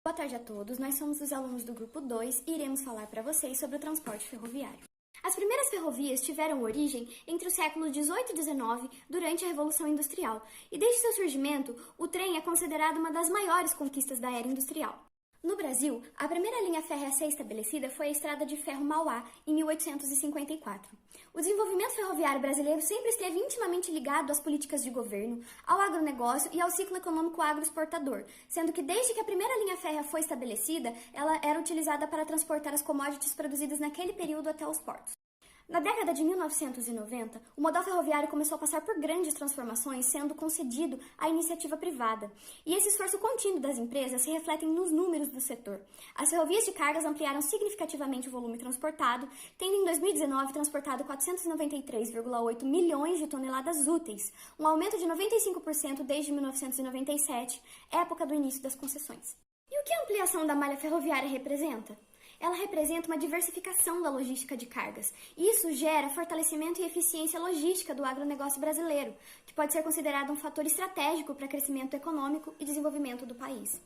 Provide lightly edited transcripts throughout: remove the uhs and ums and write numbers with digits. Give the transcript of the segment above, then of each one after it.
Boa tarde a todos, nós somos os alunos do Grupo 2 e iremos falar para vocês sobre o transporte ferroviário. As primeiras ferrovias tiveram origem entre os séculos 18 e 19, durante a Revolução Industrial, e desde seu surgimento, o trem é considerado uma das maiores conquistas da era industrial. No Brasil, a primeira linha férrea a ser estabelecida foi a Estrada de Ferro Mauá, em 1854. O desenvolvimento ferroviário brasileiro sempre esteve intimamente ligado às políticas de governo, ao agronegócio e ao ciclo econômico agroexportador, sendo que desde que a primeira linha férrea foi estabelecida, ela era utilizada para transportar as commodities produzidas naquele período até os portos. Na década de 1990, o modal ferroviário começou a passar por grandes transformações, sendo concedido à iniciativa privada. E esse esforço contínuo das empresas se reflete nos números do setor. As ferrovias de cargas ampliaram significativamente o volume transportado, tendo em 2019 transportado 493,8 milhões de toneladas úteis, um aumento de 95% desde 1997, época do início das concessões. E o que a ampliação da malha ferroviária representa? Ela representa uma diversificação da logística de cargas, e isso gera fortalecimento e eficiência logística do agronegócio brasileiro, que pode ser considerado um fator estratégico para crescimento econômico e desenvolvimento do país.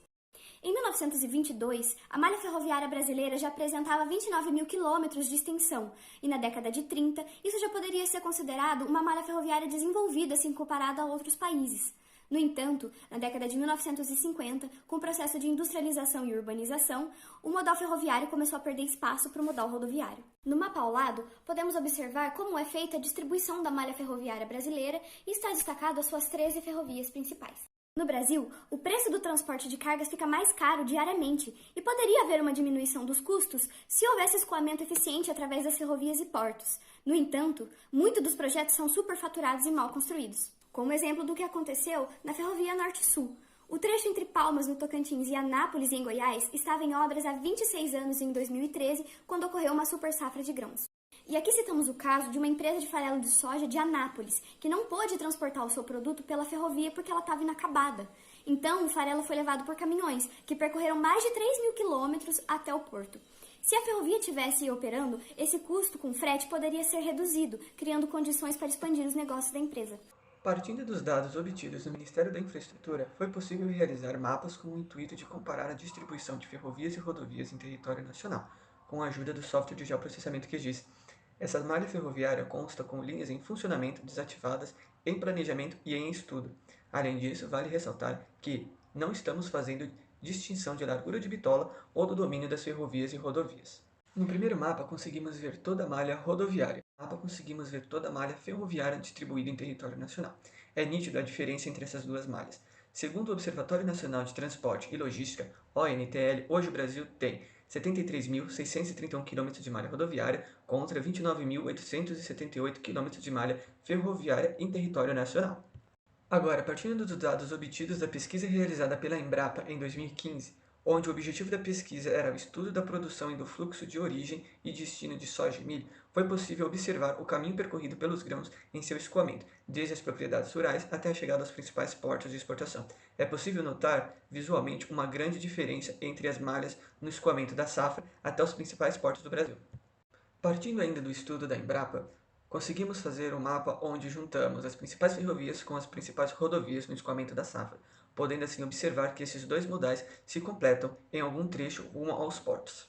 Em 1922, a malha ferroviária brasileira já apresentava 29 mil quilômetros de extensão, e na década de 30, isso já poderia ser considerado uma malha ferroviária desenvolvida se comparada a outros países. No entanto, na década de 1950, com o processo de industrialização e urbanização, o modal ferroviário começou a perder espaço para o modal rodoviário. No mapa ao lado, podemos observar como é feita a distribuição da malha ferroviária brasileira e está destacado as suas 13 ferrovias principais. No Brasil, o preço do transporte de cargas fica mais caro diariamente e poderia haver uma diminuição dos custos se houvesse escoamento eficiente através das ferrovias e portos. No entanto, muitos dos projetos são superfaturados e mal construídos. Como exemplo do que aconteceu na Ferrovia Norte-Sul. O trecho entre Palmas, no Tocantins, e Anápolis, em Goiás, estava em obras há 26 anos em 2013, quando ocorreu uma super safra de grãos. E aqui citamos o caso de uma empresa de farelo de soja de Anápolis, que não pôde transportar o seu produto pela ferrovia porque ela estava inacabada. Então, o farelo foi levado por caminhões, que percorreram mais de 3 mil quilômetros até o porto. Se a ferrovia tivesse operando, esse custo com frete poderia ser reduzido, criando condições para expandir os negócios da empresa. Partindo dos dados obtidos no Ministério da Infraestrutura, foi possível realizar mapas com o intuito de comparar a distribuição de ferrovias e rodovias em território nacional, com a ajuda do software de geoprocessamento QGIS. Essa malha ferroviária consta com linhas em funcionamento, desativadas, em planejamento e em estudo. Além disso, vale ressaltar que não estamos fazendo distinção de largura de bitola ou do domínio das ferrovias e rodovias. No primeiro mapa, conseguimos ver toda a malha rodoviária. No mapa, conseguimos ver toda a malha ferroviária distribuída em território nacional. É nítida a diferença entre essas duas malhas. Segundo o Observatório Nacional de Transporte e Logística, ONTL, hoje o Brasil tem 73.631 km de malha rodoviária contra 29.878 km de malha ferroviária em território nacional. Agora, partindo dos dados obtidos da pesquisa realizada pela Embrapa em 2015, onde o objetivo da pesquisa era o estudo da produção e do fluxo de origem e destino de soja e milho, foi possível observar o caminho percorrido pelos grãos em seu escoamento, desde as propriedades rurais até a chegada aos principais portos de exportação. É possível notar visualmente uma grande diferença entre as malhas no escoamento da safra até os principais portos do Brasil. Partindo ainda do estudo da Embrapa, conseguimos fazer um mapa onde juntamos as principais ferrovias com as principais rodovias no escoamento da safra, podendo assim observar que esses dois modais se completam em algum trecho rumo aos portos.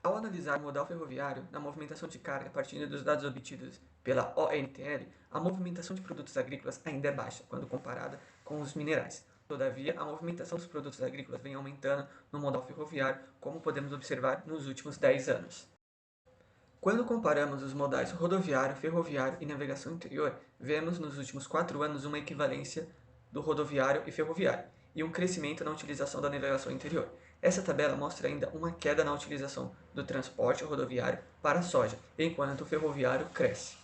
Ao analisar o modal ferroviário na movimentação de carga partindo dos dados obtidos pela ONTL, a movimentação de produtos agrícolas ainda é baixa quando comparada com os minerais. Todavia, a movimentação dos produtos agrícolas vem aumentando no modal ferroviário, como podemos observar nos últimos 10 anos. Quando comparamos os modais rodoviário, ferroviário e navegação interior, vemos nos últimos 4 anos uma equivalência do rodoviário e ferroviário, e um crescimento na utilização da navegação interior. Essa tabela mostra ainda uma queda na utilização do transporte rodoviário para a soja, enquanto o ferroviário cresce.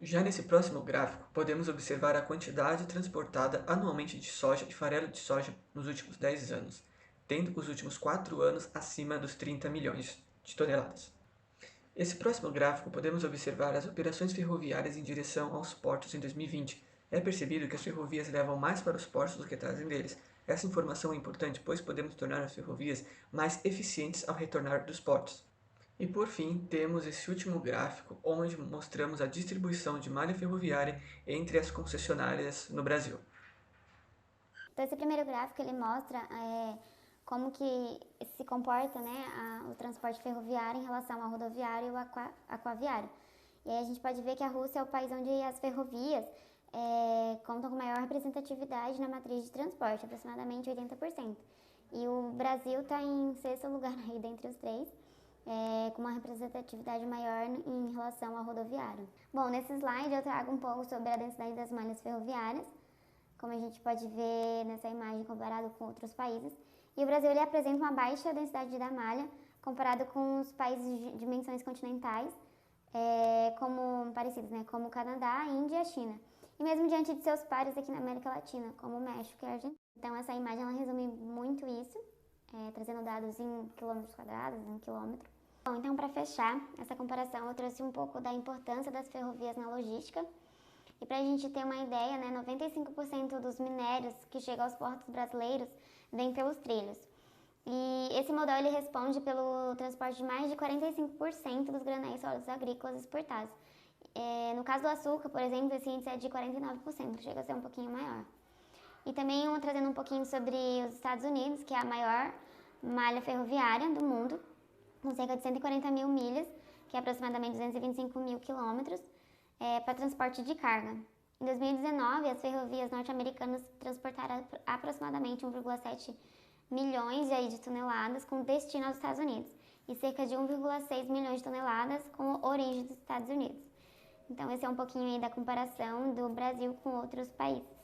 Já nesse próximo gráfico, podemos observar a quantidade transportada anualmente de soja e farelo de soja nos últimos 10 anos, tendo os últimos 4 anos acima dos 30 milhões de toneladas. Nesse próximo gráfico, podemos observar as operações ferroviárias em direção aos portos em 2020. É percebido que as ferrovias levam mais para os portos do que trazem deles. Essa informação é importante, pois podemos tornar as ferrovias mais eficientes ao retornar dos portos. E por fim, temos esse último gráfico, onde mostramos a distribuição de malha ferroviária entre as concessionárias no Brasil. Então, esse primeiro gráfico ele mostra como que se comporta, né, o transporte ferroviário em relação ao rodoviário e ao aquaviário. E aí a gente pode ver que a Rússia é o país onde as ferrovias contam com maior representatividade na matriz de transporte, aproximadamente 80%. E o Brasil está em sexto lugar aí dentre os três, com uma representatividade maior em relação ao rodoviário. Bom, nesse slide eu trago um pouco sobre a densidade das malhas ferroviárias, como a gente pode ver nessa imagem comparado com outros países. E o Brasil ele apresenta uma baixa densidade da malha comparado com os países de dimensões continentais, como parecidos, né, como o Canadá, a Índia e a China. E mesmo diante de seus pares aqui na América Latina, como o México e a Argentina. Então essa imagem ela resume muito isso, trazendo dados em quilômetros quadrados, em quilômetro. Bom, então para fechar essa comparação eu trouxe um pouco da importância das ferrovias na logística. E para a gente ter uma ideia, né, 95% dos minérios que chegam aos portos brasileiros vêm pelos trilhos. E esse modal ele responde pelo transporte de mais de 45% dos granéis sólidos agrícolas exportados. No caso do açúcar, por exemplo, esse índice é de 49%, chega a ser um pouquinho maior. E também trazendo um pouquinho sobre os Estados Unidos, que é a maior malha ferroviária do mundo, com cerca de 140 mil milhas, que é aproximadamente 225 mil quilômetros, para transporte de carga. Em 2019, as ferrovias norte-americanas transportaram aproximadamente 1,7 milhões de toneladas com destino aos Estados Unidos e cerca de 1,6 milhões de toneladas com origem dos Estados Unidos. Então, esse é um pouquinho aí da comparação do Brasil com outros países.